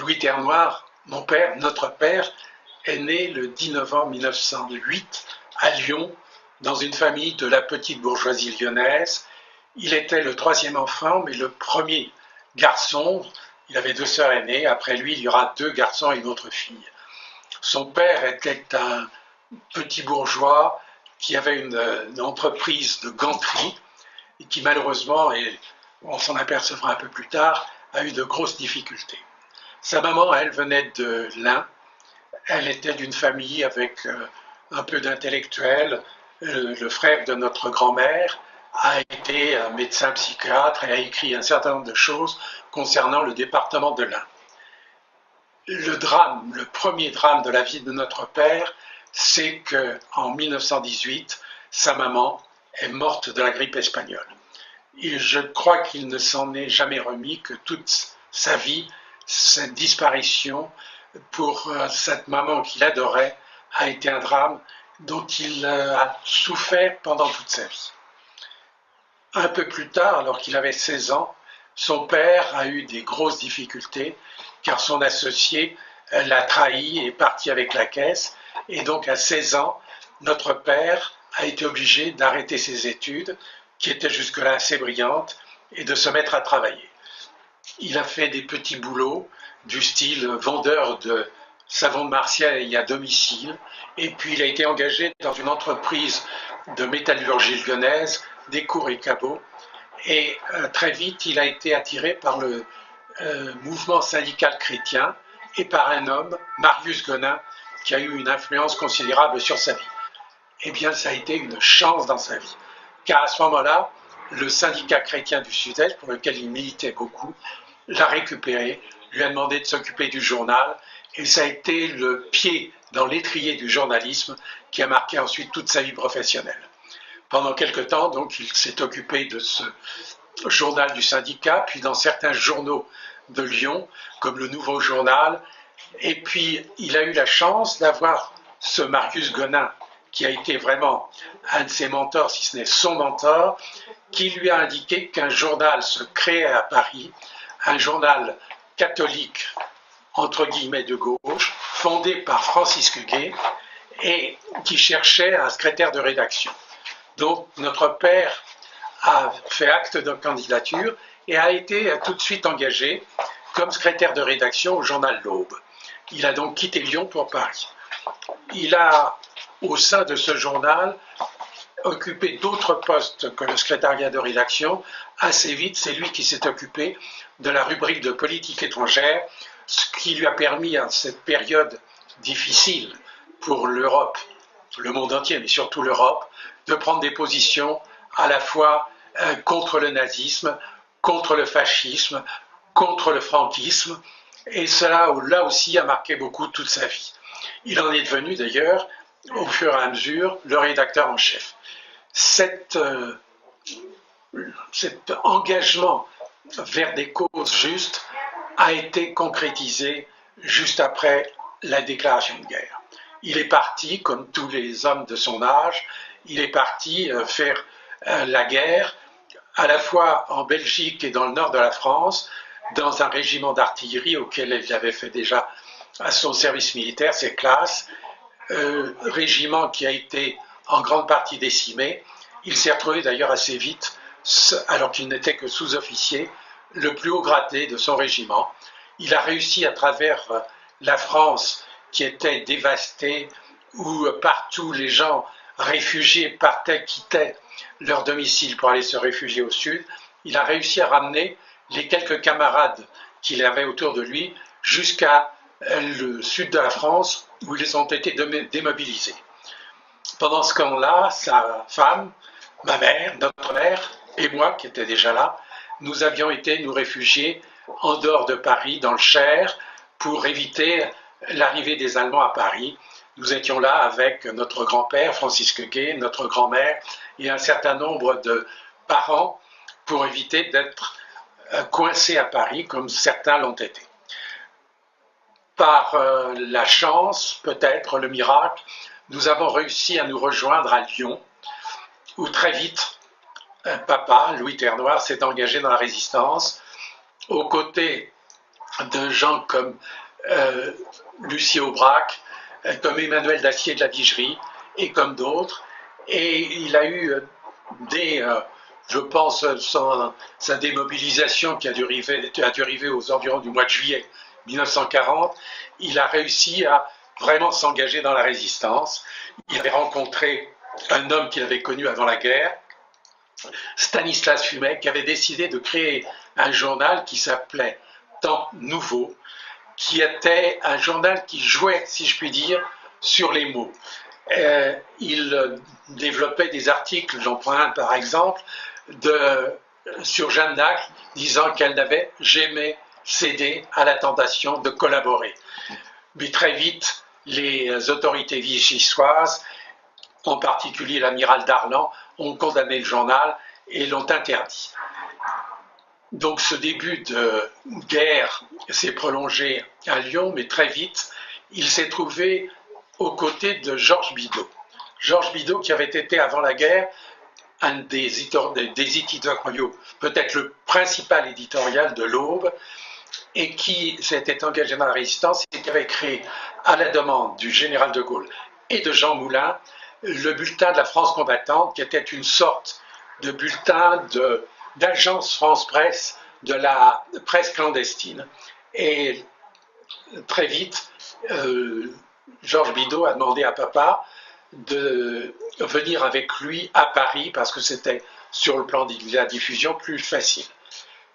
Louis Ternoir, mon père, notre père, est né le 10 novembre 1908 à Lyon, dans une famille de la petite bourgeoisie lyonnaise. Il était le troisième enfant, mais le premier garçon. Il avait deux sœurs aînées. Après lui, il y aura deux garçons et une autre fille. Son père était un petit bourgeois qui avait une entreprise de ganterie et qui malheureusement, et on s'en apercevra un peu plus tard, a eu de grosses difficultés. Sa maman, elle, venait de l'Ain. Elle était d'une famille avec un peu d'intellectuels. Le frère de notre grand-mère a été médecin psychiatre et a écrit un certain nombre de choses concernant le département de l'Ain. Le drame, le premier drame de la vie de notre père, c'est qu'en 1918, sa maman est morte de la grippe espagnole. Et je crois qu'il ne s'en est jamais remis, que toute sa vie, cette disparition pour cette maman qu'il adorait a été un drame dont il a souffert pendant toute sa vie. Un peu plus tard, alors qu'il avait 16 ans, son père a eu des grosses difficultés car son associé l'a trahi et est parti avec la caisse. Et donc à 16 ans, notre père a été obligé d'arrêter ses études, qui étaient jusque-là assez brillantes, et de se mettre à travailler. Il a fait des petits boulots du style vendeur de savon de Marseille à domicile, et puis il a été engagé dans une entreprise de métallurgie lyonnaise, Descours et Cabot, et très vite il a été attiré par le mouvement syndical chrétien et par un homme, Marius Gonin, qui a eu une influence considérable sur sa vie. Eh bien, ça a été une chance dans sa vie, car à ce moment-là, le syndicat chrétien du Sud-Est, pour lequel il militait beaucoup, l'a récupéré, lui a demandé de s'occuper du journal, et ça a été le pied dans l'étrier du journalisme qui a marqué ensuite toute sa vie professionnelle. Pendant quelque temps, donc, il s'est occupé de ce journal du syndicat, puis dans certains journaux de Lyon, comme le Nouveau Journal, et puis il a eu la chance d'avoir ce Marius Gonin, qui a été vraiment un de ses mentors, si ce n'est son mentor, qui lui a indiqué qu'un journal se créait à Paris, un journal catholique, entre guillemets de gauche, fondé par Francisque Gay, et qui cherchait un secrétaire de rédaction. Donc notre père a fait acte de candidature et a été tout de suite engagé comme secrétaire de rédaction au journal L'Aube. Il a donc quitté Lyon pour Paris. Il a, au sein de ce journal, occupé d'autres postes que le secrétariat de rédaction. Assez vite, c'est lui qui s'est occupé de la rubrique de politique étrangère, ce qui lui a permis, à cette période difficile pour l'Europe, le monde entier, mais surtout l'Europe, de prendre des positions à la fois contre le nazisme, contre le fascisme, contre le franquisme, et cela, là aussi, a marqué beaucoup toute sa vie. Il en est devenu d'ailleurs, au fur et à mesure, le rédacteur en chef. Cet engagement vers des causes justes a été concrétisé juste après la déclaration de guerre. Il est parti, comme tous les hommes de son âge, il est parti faire la guerre, à la fois en Belgique et dans le nord de la France, dans un régiment d'artillerie auquel il avait fait déjà à son service militaire ses classes, régiment qui a été en grande partie décimé. Il s'est retrouvé d'ailleurs assez vite, alors qu'il n'était que sous-officier, le plus haut gradé de son régiment. Il a réussi à travers la France qui était dévastée, où partout les gens réfugiés partaient, quittaient leur domicile pour aller se réfugier au sud. Il a réussi à ramener les quelques camarades qu'il avait autour de lui jusqu'à le sud de la France, où ils ont été démobilisés. Pendant ce temps-là, sa femme, ma mère, notre mère et moi, qui étais déjà là, nous avions été nous réfugier en dehors de Paris, dans le Cher, pour éviter l'arrivée des Allemands à Paris. Nous étions là avec notre grand-père, Francisque Gay, notre grand-mère et un certain nombre de parents pour éviter d'être coincés à Paris, comme certains l'ont été. Par la chance, peut-être le miracle, nous avons réussi à nous rejoindre à Lyon, où très vite, papa, Louis Ternoir, s'est engagé dans la résistance, aux côtés de gens comme Lucie Aubrac, comme Emmanuel Dacier de la Vigerie et comme d'autres. Et il a eu je pense, sa démobilisation qui a dû arriver aux environs du mois de juillet 1940, il a réussi à vraiment s'engager dans la résistance. Il avait rencontré un homme qu'il avait connu avant la guerre, Stanislas Fumet, qui avait décidé de créer un journal qui s'appelait Temps Nouveau, qui était un journal qui jouait, si je puis dire, sur les mots. Il développait des articles, j'en prends un par exemple, sur Jeanne d'Arc, disant qu'elle n'avait jamais cédé à la tentation de collaborer. Mais très vite, les autorités vichyssoises, en particulier l'amiral Darlan, ont condamné le journal et l'ont interdit. Donc ce début de guerre s'est prolongé à Lyon, mais très vite, il s'est trouvé aux côtés de Georges Bidault. Georges Bidault qui avait été avant la guerre un des éditoriaux, peut-être le principal éditorial de l'Aube, et qui s'était engagé dans la résistance et qui avait créé, à la demande du général de Gaulle et de Jean Moulin, le bulletin de la France combattante, qui était une sorte de bulletin d'agence France-Presse, de la presse clandestine. Et très vite, Georges Bidault a demandé à papa de venir avec lui à Paris parce que c'était, sur le plan de la diffusion, plus facile.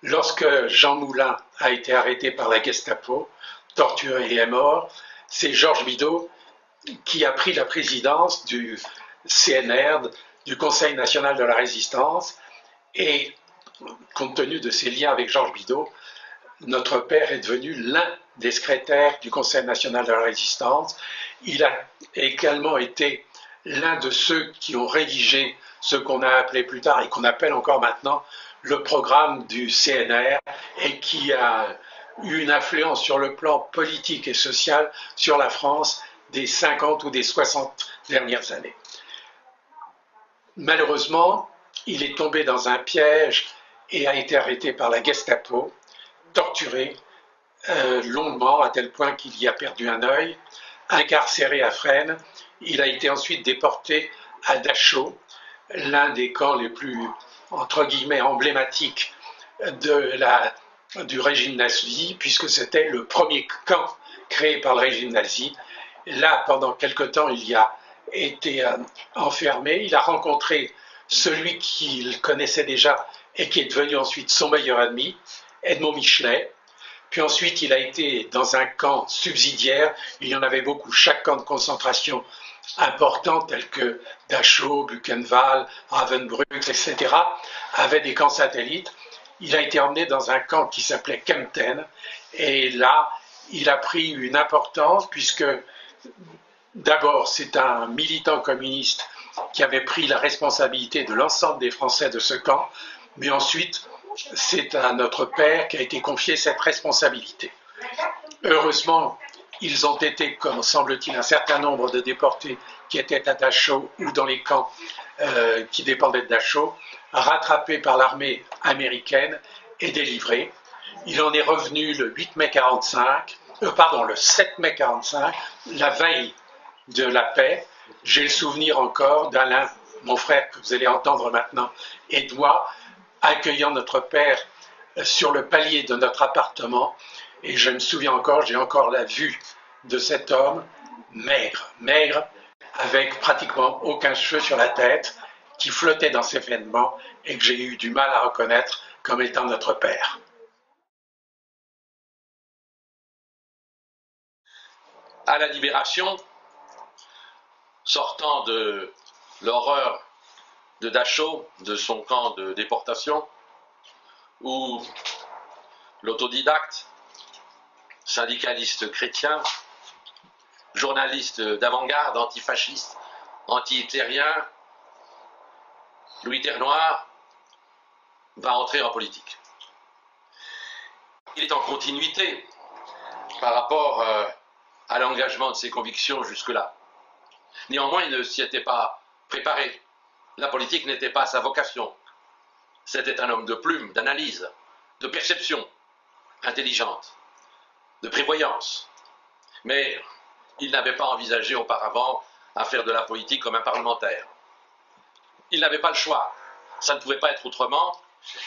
Lorsque Jean Moulin a été arrêté par la Gestapo, torturé et est mort, c'est Georges Bidault qui a pris la présidence du CNR, du Conseil national de la résistance, et compte tenu de ses liens avec Georges Bidault, notre père est devenu l'un des secrétaires du Conseil national de la résistance. Il a également été l'un de ceux qui ont rédigé ce qu'on a appelé plus tard et qu'on appelle encore maintenant le programme du CNR et qui a eu une influence sur le plan politique et social sur la France des 50 ou des 60 dernières années. Malheureusement, il est tombé dans un piège et a été arrêté par la Gestapo, torturé longuement à tel point qu'il y a perdu un œil, incarcéré à Fresnes. Il a été ensuite déporté à Dachau, l'un des camps les plus, entre guillemets, emblématiques du régime nazi, puisque c'était le premier camp créé par le régime nazi. Là, pendant quelque temps, il y a été enfermé. Il a rencontré celui qu'il connaissait déjà et qui est devenu ensuite son meilleur ami, Edmond Michelet. Puis ensuite, il a été dans un camp subsidiaire. Il y en avait beaucoup. Chaque camp de concentration important, tel que Dachau, Buchenwald, Ravensbrück, etc., avait des camps satellites. Il a été emmené dans un camp qui s'appelait Kempten. Et là, il a pris une importance puisque, d'abord, c'est un militant communiste qui avait pris la responsabilité de l'ensemble des Français de ce camp, mais ensuite, c'est à notre père qui a été confiée cette responsabilité. Heureusement, ils ont été, comme semble-t-il, un certain nombre de déportés qui étaient à Dachau ou dans les camps qui dépendaient de Dachau, rattrapés par l'armée américaine et délivrés. Il en est revenu le 8 mai 45, le 7 mai 45, la veille de la paix. J'ai le souvenir encore d'Alain, mon frère que vous allez entendre maintenant, et de moi, accueillant notre père sur le palier de notre appartement. Et je me souviens encore, j'ai encore la vue de cet homme maigre, avec pratiquement aucun cheveu sur la tête, qui flottait dans ses vêtements et que j'ai eu du mal à reconnaître comme étant notre père. À la Libération, sortant de l'horreur de Dachau, de son camp de déportation, où l'autodidacte, syndicaliste chrétien, journaliste d'avant-garde, antifasciste, anti-hitlérien, Louis Ternoir va entrer en politique. Il est en continuité par rapport à l'engagement de ses convictions jusque-là. Néanmoins, il ne s'y était pas préparé. La politique n'était pas sa vocation. C'était un homme de plume, d'analyse, de perception intelligente. de prévoyance. Mais il n'avait pas envisagé auparavant à faire de la politique comme un parlementaire. Il n'avait pas le choix. Ça ne pouvait pas être autrement.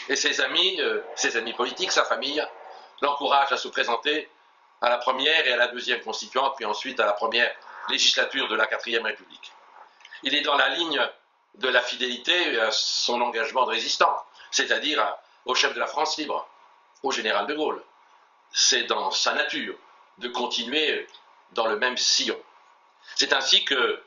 Et ses amis politiques, sa famille, l'encouragent à se présenter à la première et à la deuxième constituante, puis ensuite à la première législature de la 4e République. Il est dans la ligne de la fidélité à son engagement de résistant, c'est-à-dire au chef de la France libre, au général de Gaulle. C'est dans sa nature de continuer dans le même sillon. C'est ainsi que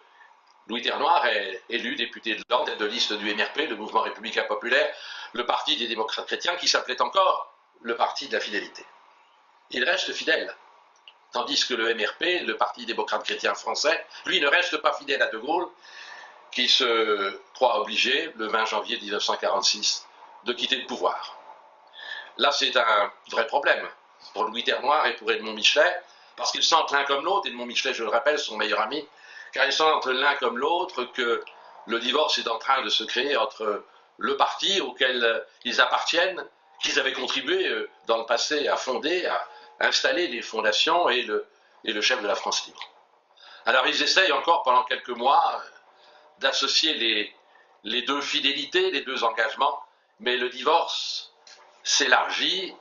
Louis Ternoir est élu député de l'Ordre, tête de liste du MRP, le Mouvement républicain populaire, le parti des démocrates chrétiens, qui s'appelait encore le parti de la fidélité. Il reste fidèle, tandis que le MRP, le parti démocrate chrétien français, lui ne reste pas fidèle à De Gaulle, qui se croit obligé, le 20 janvier 1946, de quitter le pouvoir. Là, c'est un vrai problème pour Louis Ternoir et pour Edmond Michelet, parce qu'ils sentent l'un comme l'autre. Edmond Michelet, je le rappelle, son meilleur ami, car ils sentent l'un comme l'autre que le divorce est en train de se créer entre le parti auquel ils appartiennent, qu'ils avaient contribué dans le passé à fonder, à installer les fondations, et le chef de la France libre. Alors ils essayent encore pendant quelques mois d'associer les deux fidélités, les deux engagements, mais le divorce s'élargit.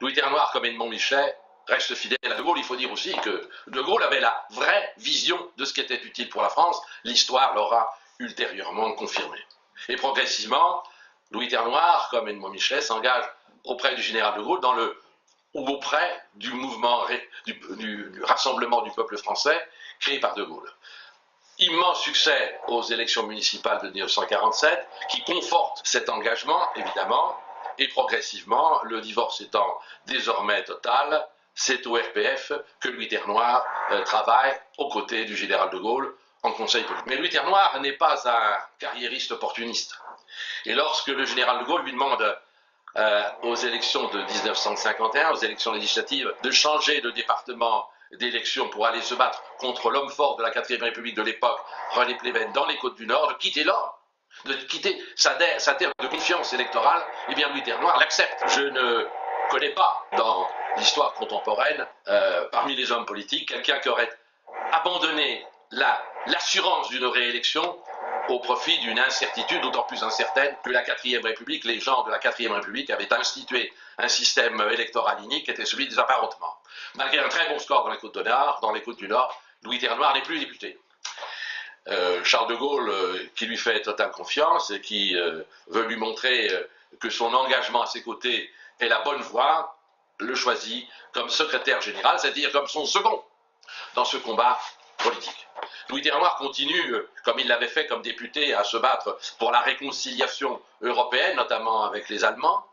Louis Ternoir, comme Edmond Michelet, reste fidèle à De Gaulle. Il faut dire aussi que De Gaulle avait la vraie vision de ce qui était utile pour la France. L'histoire l'aura ultérieurement confirmé. Et progressivement, Louis Ternoir, comme Edmond Michelet, s'engage auprès du général de Gaulle ou auprès du mouvement du Rassemblement du peuple français créé par De Gaulle. Immense succès aux élections municipales de 1947, qui conforte cet engagement, évidemment, et progressivement, le divorce étant désormais total, c'est au RPF que Louis Ternoir travaille aux côtés du général de Gaulle en conseil politique. Mais Louis Ternoir n'est pas un carriériste opportuniste. Et lorsque le général de Gaulle lui demande aux élections de 1951, aux élections législatives, de changer de département d'élection pour aller se battre contre l'homme fort de la 4e République de l'époque, René Pleven, dans les Côtes du Nord, de quitter l'ordre, de quitter sa terre de confiance électorale, eh bien Louis Ternoir l'accepte. Je ne connais pas dans l'histoire contemporaine, parmi les hommes politiques, quelqu'un qui aurait abandonné l'assurance d'une réélection au profit d'une incertitude d'autant plus incertaine que la 4e République, les gens de la 4e République avaient institué un système électoral inique qui était celui des apparentements. Malgré un très bon score dans les Côtes du Nord, Louis Ternoir n'est plus député. Charles de Gaulle, qui lui fait totale confiance et qui veut lui montrer que son engagement à ses côtés est la bonne voie, le choisit comme secrétaire général, c'est-à-dire comme son second dans ce combat politique. Louis Ternoir continue, comme il l'avait fait comme député, à se battre pour la réconciliation européenne, notamment avec les Allemands,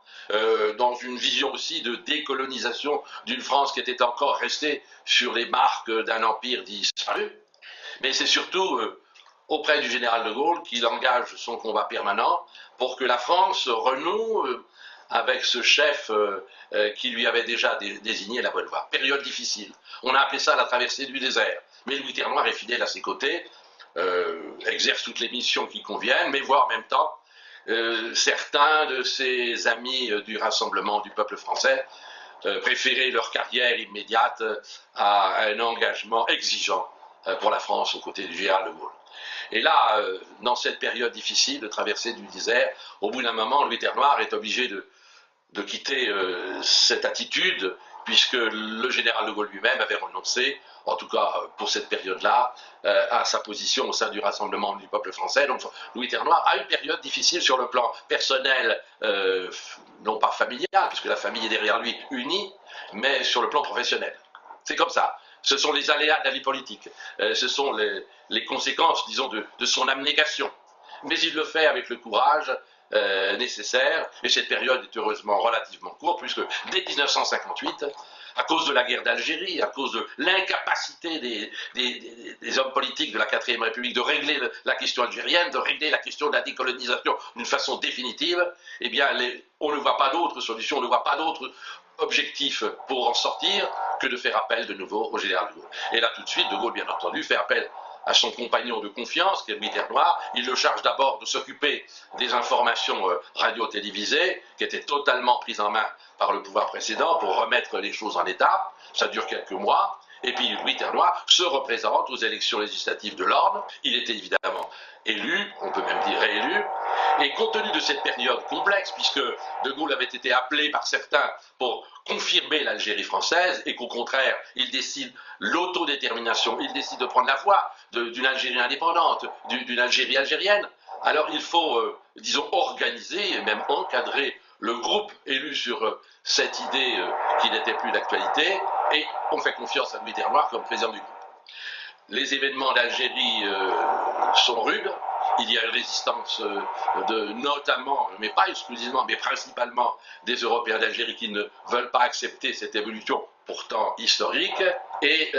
dans une vision aussi de décolonisation d'une France qui était encore restée sur les marques d'un empire disparu. Mais c'est surtout auprès du général de Gaulle qu'il engage son combat permanent pour que la France renoue avec ce chef qui lui avait déjà désigné la bonne voie. Période difficile. On a appelé ça la traversée du désert. Mais Louis Ternoir est fidèle à ses côtés, exerce toutes les missions qui conviennent, mais voit en même temps certains de ses amis du Rassemblement du peuple français préférer leur carrière immédiate à un engagement exigeant pour la France aux côtés du général de Gaulle. Et là, dans cette période difficile de traversée du désert, au bout d'un moment, Louis Ternoir est obligé de quitter cette attitude, puisque le général de Gaulle lui-même avait renoncé, en tout cas pour cette période-là, à sa position au sein du Rassemblement du peuple français. Donc Louis Ternoir a une période difficile sur le plan personnel, non pas familial, puisque la famille est derrière lui unie, mais sur le plan professionnel. C'est comme ça. Ce sont les aléas de la vie politique. Ce sont les conséquences, disons, de son abnégation. Mais il le fait avec le courage nécessaire, et cette période est heureusement relativement courte, puisque dès 1958, à cause de la guerre d'Algérie, à cause de l'incapacité des hommes politiques de la 4e République de régler la question algérienne, de régler la question de la décolonisation d'une façon définitive, eh bien, on ne voit pas d'autre solution, on ne voit pas d'autre objectif pour en sortir que de faire appel de nouveau au général de Gaulle. Et là, tout de suite, de Gaulle, bien entendu, fait appel à son compagnon de confiance, qui est Louis Ternoir. Il le charge d'abord de s'occuper des informations radio-télévisées, qui étaient totalement prises en main par le pouvoir précédent, pour remettre les choses en état. Ça dure quelques mois. Et puis Louis Ternoir se représente aux élections législatives de l'Orne. Il était évidemment élu, on peut même dire réélu. Et compte tenu de cette période complexe, puisque De Gaulle avait été appelé par certains pour confirmer l'Algérie française, et qu'au contraire, il décide l'autodétermination, il décide de prendre la voie d'une Algérie indépendante, d'une Algérie algérienne, alors il faut, disons, organiser et même encadrer le groupe élu sur cette idée qui n'était plus d'actualité, et on fait confiance à Louis Ternoir comme président du groupe. Les événements d'Algérie sont rudes. Il y a une résistance notamment, mais pas exclusivement, mais principalement des Européens d'Algérie qui ne veulent pas accepter cette évolution pourtant historique. Et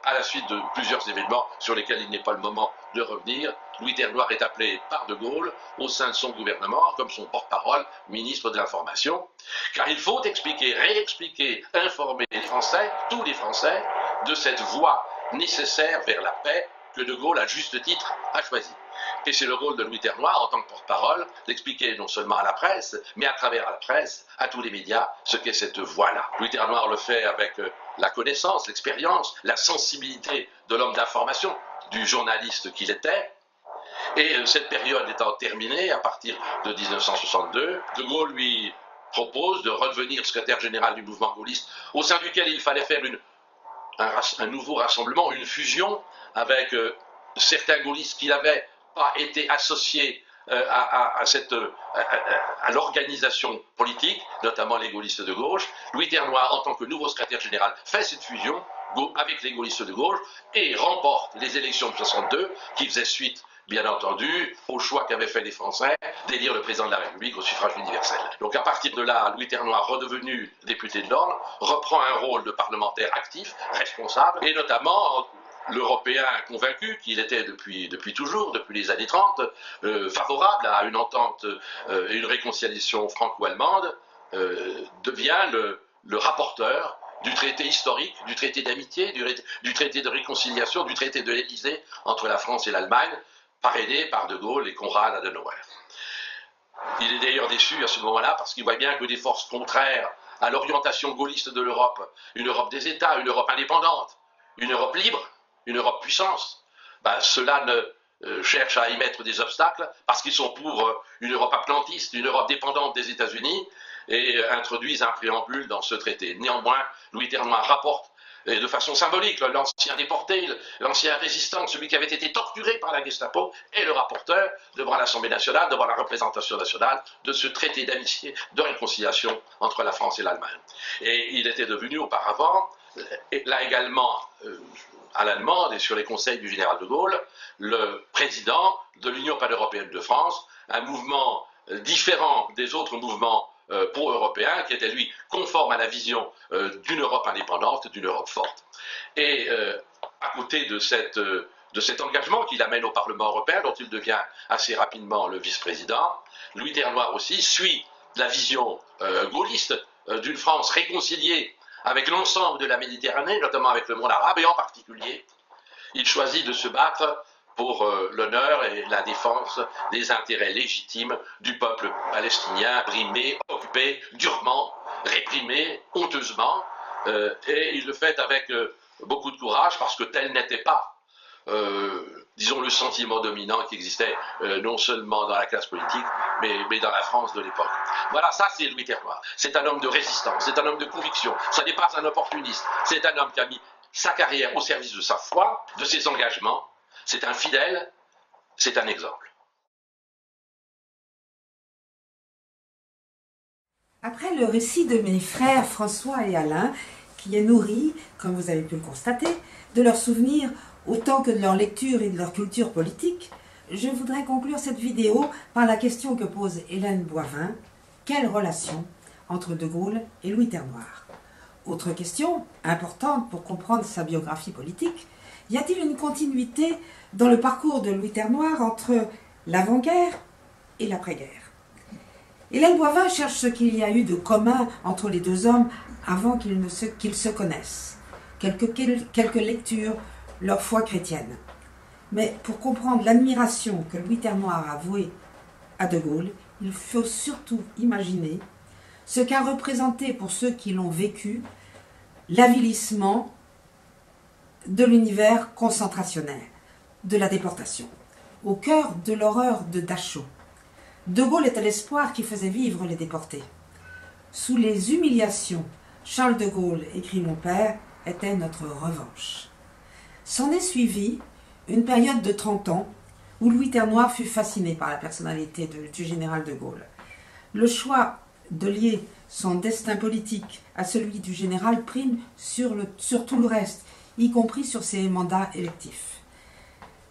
à la suite de plusieurs événements sur lesquels il n'est pas le moment de revenir, Louis Ternoir est appelé par De Gaulle au sein de son gouvernement comme son porte-parole, ministre de l'Information. Car il faut expliquer, réexpliquer, informer les Français, tous les Français, de cette voie nécessaire vers la paix que De Gaulle, à juste titre, a choisie. Et c'est le rôle de Louis Ternoir, en tant que porte-parole, d'expliquer non seulement à la presse, mais à travers la presse, à tous les médias, ce qu'est cette voie-là. Louis Ternoir le fait avec la connaissance, l'expérience, la sensibilité de l'homme d'information, du journaliste qu'il était. Et cette période étant terminée, à partir de 1962, De Gaulle lui propose de redevenir secrétaire général du mouvement gaulliste, au sein duquel il fallait faire un nouveau rassemblement, une fusion avec certains gaullistes qui n'avaient pas été associés à l'organisation politique, notamment les gaullistes de gauche. Louis Ternoir, en tant que nouveau secrétaire général, fait cette fusion avec les gaullistes de gauche et remporte les élections de 1962, qui faisaient suite, bien entendu, au choix qu'avaient fait les Français d'élire le président de la République au suffrage universel. Donc à partir de là, Louis Ternoir, redevenu député de l'Orne, reprend un rôle de parlementaire actif, responsable, et notamment l'Européen convaincu qu'il était depuis toujours, depuis les années 30, favorable à une entente et une réconciliation franco-allemande, devient le rapporteur du traité historique, du traité d'amitié, du traité de réconciliation, du traité de l'Élysée entre la France et l'Allemagne, parrainé par De Gaulle et Konrad Adenauer. Il est d'ailleurs déçu à ce moment-là parce qu'il voit bien que des forces contraires à l'orientation gaulliste de l'Europe, une Europe des États, une Europe indépendante, une Europe libre, une Europe puissance, ceux-là cherchent à y mettre des obstacles parce qu'ils sont pour une Europe atlantiste, une Europe dépendante des États-Unis, et introduisent un préambule dans ce traité. Néanmoins, Louis Ternoir rapporte de façon symbolique l'ancien déporté, l'ancien résistant, celui qui avait été torturé par la Gestapo, et le rapporteur devant l'Assemblée nationale, devant la représentation nationale, de ce traité d'amitié, de réconciliation entre la France et l'Allemagne. Et il était devenu auparavant, là également à l'allemande et sur les conseils du général de Gaulle, le président de l'Union pan-européenne de France, un mouvement différent des autres mouvements pro-européens, qui était lui conforme à la vision d'une Europe indépendante, d'une Europe forte. Et à côté de cet engagement qu'il amène au Parlement européen, dont il devient assez rapidement le vice-président, Louis Ternoir aussi suit la vision gaulliste d'une France réconciliée avec l'ensemble de la Méditerranée, notamment avec le monde arabe, et en particulier, il choisit de se battre pour l'honneur et la défense des intérêts légitimes du peuple palestinien, brimé, occupé, durement, réprimé, honteusement, et il le fait avec beaucoup de courage, parce que tel n'était pas, disons, le sentiment dominant qui existait non seulement dans la classe politique, mais dans la France de l'époque. Voilà, ça c'est Louis Ternoir. C'est un homme de résistance, c'est un homme de conviction, ça n'est pas un opportuniste, c'est un homme qui a mis sa carrière au service de sa foi, de ses engagements. C'est un fidèle, c'est un exemple. Après le récit de mes frères François et Alain, qui est nourri, comme vous avez pu le constater, de leurs souvenirs autant que de leur lecture et de leur culture politique, je voudrais conclure cette vidéo par la question que pose Hélène Boivin: quelle relation entre De Gaulle et Louis Ternoir? Autre question, importante pour comprendre sa biographie politique: y a-t-il une continuité dans le parcours de Louis Ternoir entre l'avant-guerre et l'après-guerre? Hélène Boivin cherche ce qu'il y a eu de commun entre les deux hommes avant qu'ils se connaissent. Quelques lectures, leur foi chrétienne. Mais pour comprendre l'admiration que Louis Ternoir a vouée à De Gaulle, il faut surtout imaginer ce qu'a représenté pour ceux qui l'ont vécu l'avilissement de l'univers concentrationnaire, de la déportation, au cœur de l'horreur de Dachau. De Gaulle était l'espoir qui faisait vivre les déportés. Sous les humiliations, Charles de Gaulle, écrit mon père, était notre revanche. S'en est suivi une période de 30 ans où Louis Ternoir fut fasciné par la personnalité du général de Gaulle. Le choix de lier son destin politique à celui du général prime sur tout le reste, y compris sur ses mandats électifs.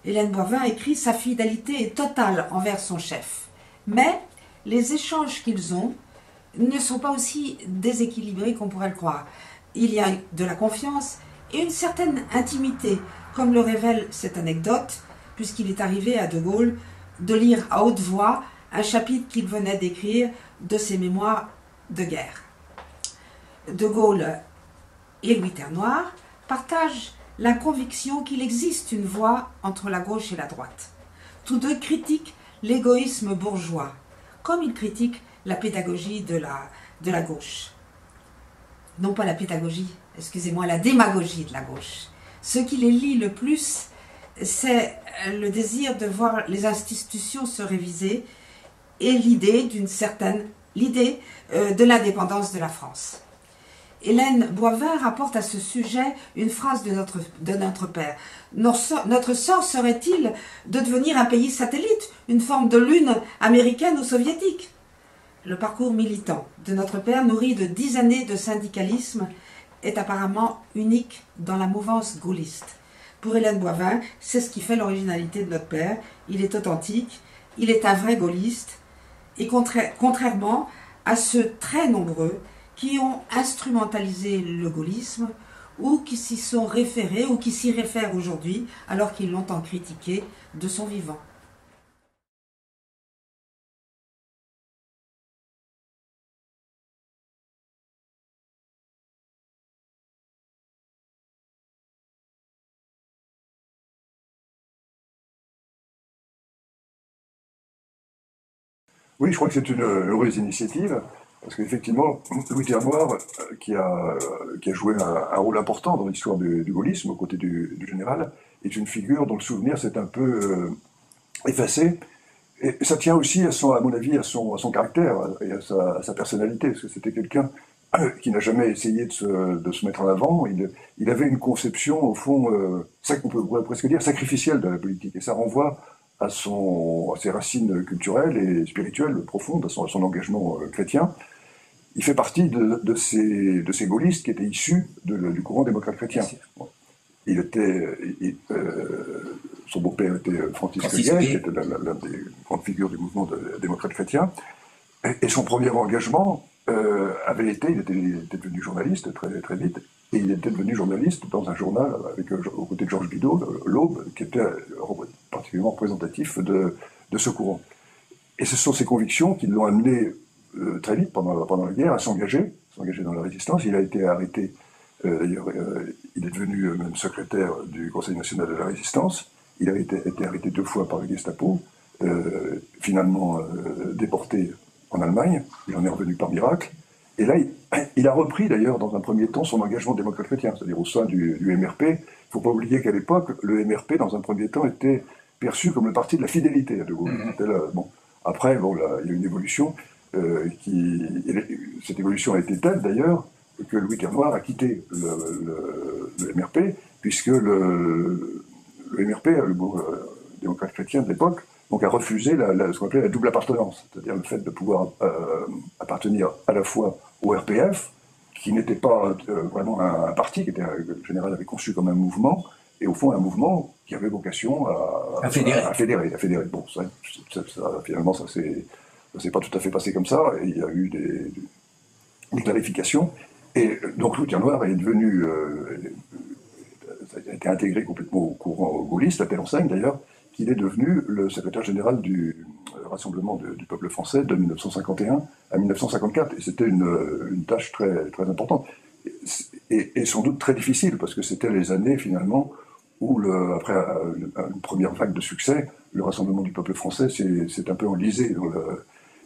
Hélène Boivin écrit « Sa fidélité est totale envers son chef ». Mais les échanges qu'ils ont ne sont pas aussi déséquilibrés qu'on pourrait le croire. Il y a de la confiance et une certaine intimité, comme le révèle cette anecdote, puisqu'il est arrivé à De Gaulle de lire à haute voix un chapitre qu'il venait d'écrire de ses mémoires de guerre. De Gaulle et Louis Ternoir partagent la conviction qu'il existe une voie entre la gauche et la droite. Tous deux critiquent l'égoïsme bourgeois, comme ils critiquent la pédagogie de la gauche. Non pas la pédagogie, excusez-moi, la démagogie de la gauche. Ce qui les lie le plus, c'est le désir de voir les institutions se réviser et l'idée de l'indépendance de la France. Hélène Boivin rapporte à ce sujet une phrase de notre père. Notre sort serait-il de devenir un pays satellite, une forme de lune américaine ou soviétique? Le parcours militant de notre père, nourri de 10 années de syndicalisme, est apparemment unique dans la mouvance gaulliste. Pour Hélène Boivin, c'est ce qui fait l'originalité de notre père. Il est authentique, il est un vrai gaulliste, et contrairement à ceux très nombreux qui ont instrumentalisé le gaullisme ou qui s'y sont référés ou qui s'y réfèrent aujourd'hui alors qu'ils l'ont tant critiqué de son vivant. Oui, je crois que c'est une heureuse initiative, parce qu'effectivement, Louis Ternoir, qui a joué un rôle important dans l'histoire du gaullisme, aux côtés du général, est une figure dont le souvenir s'est un peu effacé. Et ça tient aussi, à mon avis, à son caractère et à sa personnalité, parce que c'était quelqu'un qui n'a jamais essayé de se mettre en avant. Il avait une conception, au fond, on pourrait presque dire, sacrificielle de la politique, et ça renvoie à ses racines culturelles et spirituelles profondes, à son engagement chrétien. Il fait partie de ces gaullistes qui étaient issus du courant démocrate chrétien. Son beau-père était Francis Cueillet, qui était l'un des grandes figures du mouvement démocrate chrétien. Et son premier engagement il était devenu journaliste très, très vite, et il était devenu journaliste dans un journal aux côtés de Georges Bidault, l'Aube, qui était particulièrement représentatif de ce courant. Et ce sont ces convictions qui l'ont amené très vite, pendant la guerre, à s'engager dans la résistance. Il a été arrêté, d'ailleurs, il est devenu même secrétaire du Conseil national de la résistance. Il a été arrêté 2 fois par le Gestapo, finalement déporté en Allemagne. Il en est revenu par miracle. Et là, il a repris d'ailleurs dans un premier temps son engagement démocrate chrétien, c'est-à-dire au sein du MRP. Il ne faut pas oublier qu'à l'époque, le MRP, dans un premier temps, était perçu comme le parti de la fidélité à De Gaulle. Après, il y a une évolution. Cette évolution a été telle d'ailleurs que Louis Ternoir a quitté le MRP, puisque le MRP, le démocrate chrétien de l'époque, donc a refusé ce qu'on appelait la double appartenance, c'est-à-dire le fait de pouvoir appartenir à la fois au RPF, qui n'était pas vraiment un parti, que le général avait conçu comme un mouvement, et au fond un mouvement qui avait vocation à fédérer. Bon, finalement, ça s'est pas tout à fait passé comme ça, et il y a eu des clarifications, et donc Louis Ternoir est devenu, ça a été intégré complètement au courant gaulliste, à telle enseigne d'ailleurs, qu'il est devenu le secrétaire général du Rassemblement du peuple français de 1951 à 1954. Et c'était une tâche très, très importante. Et sans doute très difficile, parce que c'était les années, finalement, où, après une première vague de succès, le Rassemblement du peuple français s'est un peu enlisé,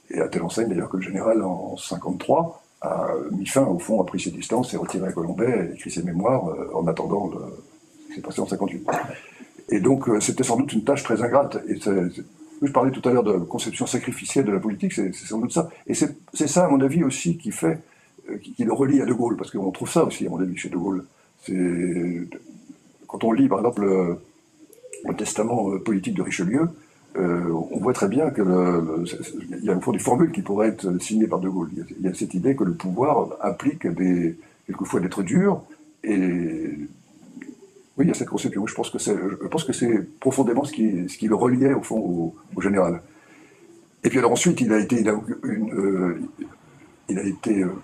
et à telle enseigne d'ailleurs que le général, en 1953, a mis fin, au fond, a pris ses distances, s'est retiré à Colombey, a écrit ses mémoires en attendant ce qui s'est passé en 1958. Et donc, c'était sans doute une tâche très ingrate. Et je parlais tout à l'heure de conception sacrificielle de la politique, c'est sans doute ça. Et c'est ça, à mon avis, aussi, qui le relie à De Gaulle, parce qu'on trouve ça aussi, à mon avis, chez De Gaulle. Quand on lit, par exemple, le testament politique de Richelieu, on voit très bien qu'il y a au fond des formules qui pourraient être signées par De Gaulle. Il y a cette idée que le pouvoir implique quelquefois d'être dur, et oui, il y a cette conception. Je pense que c'est profondément ce qui le reliait, au fond, au général. Et puis alors ensuite, il a été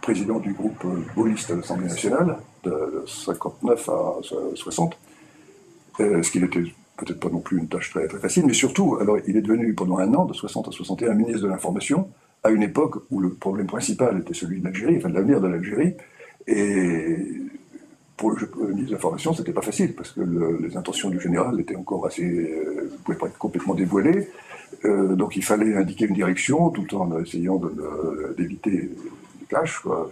président du groupe gaulliste à l'Assemblée nationale, de 59 à 60, ce qui n'était peut-être pas non plus une tâche très, très facile, mais surtout, alors il est devenu pendant un an, de 60 à 61, ministre de l'Information, à une époque où le problème principal était celui de l'Algérie, enfin de l'avenir de l'Algérie, et pour le ministre de l'Information, c'était pas facile, parce que les intentions du général étaient encore ne pouvaient pas être complètement dévoilées, donc il fallait indiquer une direction, tout en essayant d'éviter des clashs, quoi.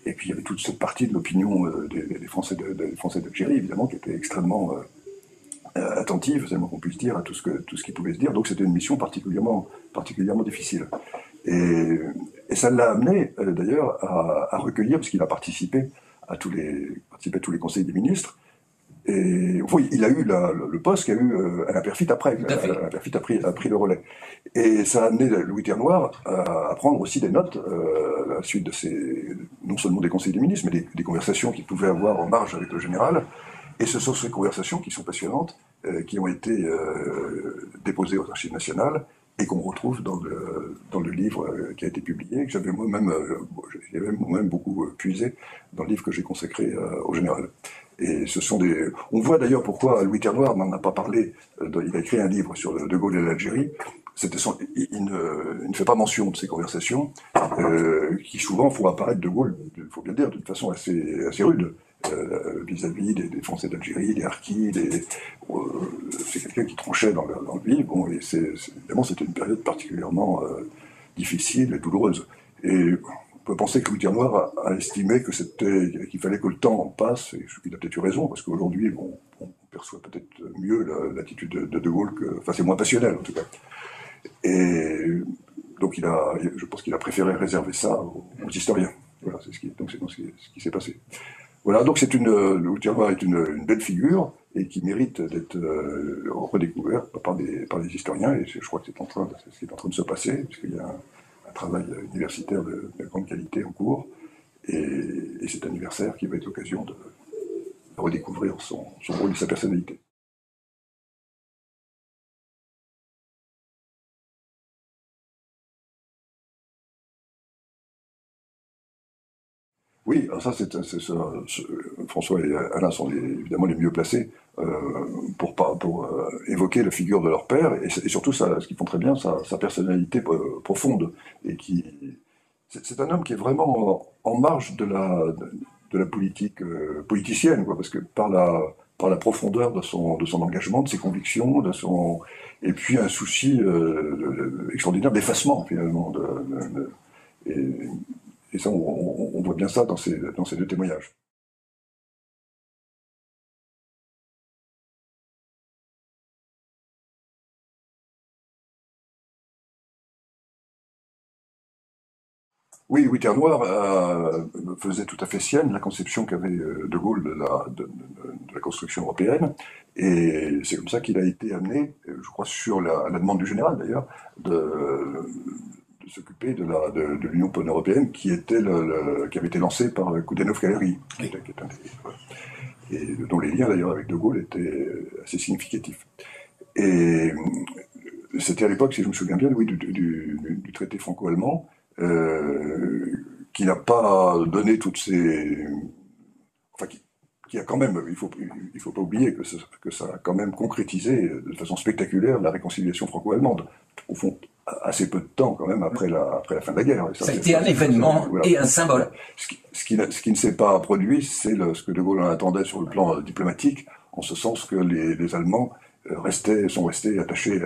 Et puis il y avait toute cette partie de l'opinion des Français d'Algérie, évidemment, qui était extrêmement attentive, c'est le moins qu'on puisse dire, à tout ce qui pouvait se dire. Donc c'était une mission particulièrement difficile. Et ça l'a amené, d'ailleurs, à recueillir, parce qu'il a participé à tous les conseils des ministres. Et oui, il a eu le poste qu'a eu Alain Peyrefitte après. Alain Peyrefitte a pris le relais. Et ça a amené Louis Ternoir à prendre aussi des notes à la suite de non seulement des conseils des ministres, mais des conversations qu'il pouvait avoir en marge avec le général. Et ce sont ces conversations qui sont passionnantes, qui ont été déposées aux Archives nationales et qu'on retrouve dans le livre qui a été publié, que j'avais moi-même beaucoup puisé dans le livre que j'ai consacré au général. Et ce sont on voit d'ailleurs pourquoi Louis Ternoir n'en a pas parlé. Il a écrit un livre sur De Gaulle et l'Algérie. Il ne fait pas mention de ces conversations qui souvent font apparaître De Gaulle, il faut bien le dire, d'une façon assez rude vis-à-vis des Français d'Algérie, des harkis. C'est quelqu'un qui tranchait dans le livre. Bon, et évidemment, c'était une période particulièrement difficile et douloureuse. Et on peut penser que Louis Ternoir a estimé qu'il fallait que le temps passe, et il a peut-être eu raison, parce qu'aujourd'hui, on perçoit peut-être mieux l'attitude de Gaulle, enfin c'est moins passionnel en tout cas. Et donc je pense qu'il a préféré réserver ça aux historiens. Voilà, c'est ce qui s'est passé. Voilà, donc Louis Ternoir est une belle figure, et qui mérite d'être redécouvert par les historiens, et je crois que c'est ce qui est en train de se passer, puisqu'il y a un travail universitaire de grande qualité en cours, et cet anniversaire qui va être l'occasion de redécouvrir son rôle et sa personnalité. Oui, alors ça, François et Alain sont évidemment les mieux placés pour évoquer la figure de leur père, et surtout ce qu'ils font très bien, sa personnalité profonde, et c'est un homme qui est vraiment en marge de la politique politicienne, quoi, parce que par la profondeur de son engagement, de ses convictions, et puis un souci extraordinaire d'effacement finalement, et ça, on voit bien ça dans ces deux témoignages. Oui, Louis Ternoir faisait tout à fait sienne la conception qu'avait De Gaulle de la construction européenne, et c'est comme ça qu'il a été amené, je crois à la demande du général d'ailleurs, de s'occuper de l'Union pan-européenne qui avait été lancée par Coudenhove-Kaleri, et dont les liens d'ailleurs avec De Gaulle étaient assez significatifs. Et c'était à l'époque, si je me souviens bien, oui, du traité franco-allemand, qui n'a pas donné toutes ces... Enfin, qui a quand même, il faut pas oublier que ça a quand même concrétisé de façon spectaculaire la réconciliation franco-allemande, au fond, assez peu de temps quand même après la fin de la guerre. Ça a été un événement et un symbole. Ce qui ne s'est pas produit, c'est ce que De Gaulle en attendait sur le plan diplomatique, en ce sens que les Allemands sont restés attachés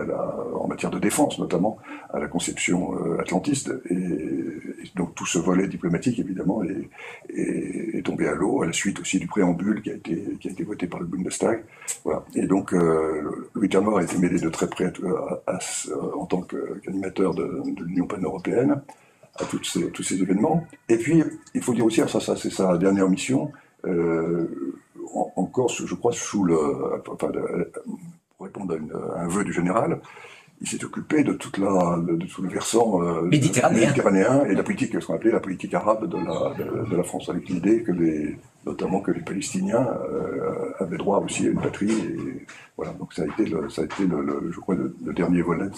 en matière de défense, notamment à la conception atlantiste. Et donc tout ce volet diplomatique, évidemment, est tombé à l'eau, à la suite aussi du préambule qui a été voté par le Bundestag. Voilà. Et donc Louis Terre-Noire a été mêlé de très près en tant qu'animateur de l'Union pan-européenne à tous ces événements. Et puis, il faut dire aussi, ça c'est sa dernière mission, en Corse, je crois, pour répondre à un vœu du général, il s'est occupé de tout le versant méditerranéen et la politique, ce qu'on appelait la politique arabe de la France, avec l'idée notamment que les Palestiniens avaient droit aussi à une patrie. Et voilà, donc ça a été je crois, le dernier volet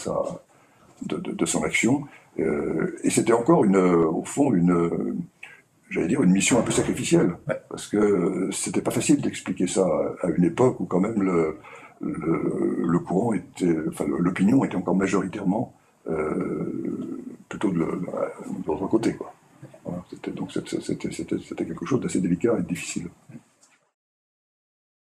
de son action. Et c'était encore au fond, j'allais dire, une mission un peu sacrificielle, parce que c'était pas facile d'expliquer ça à une époque où quand même le courant l'opinion était encore majoritairement plutôt de l'autre côté, quoi. Voilà, c'était quelque chose d'assez délicat et difficile.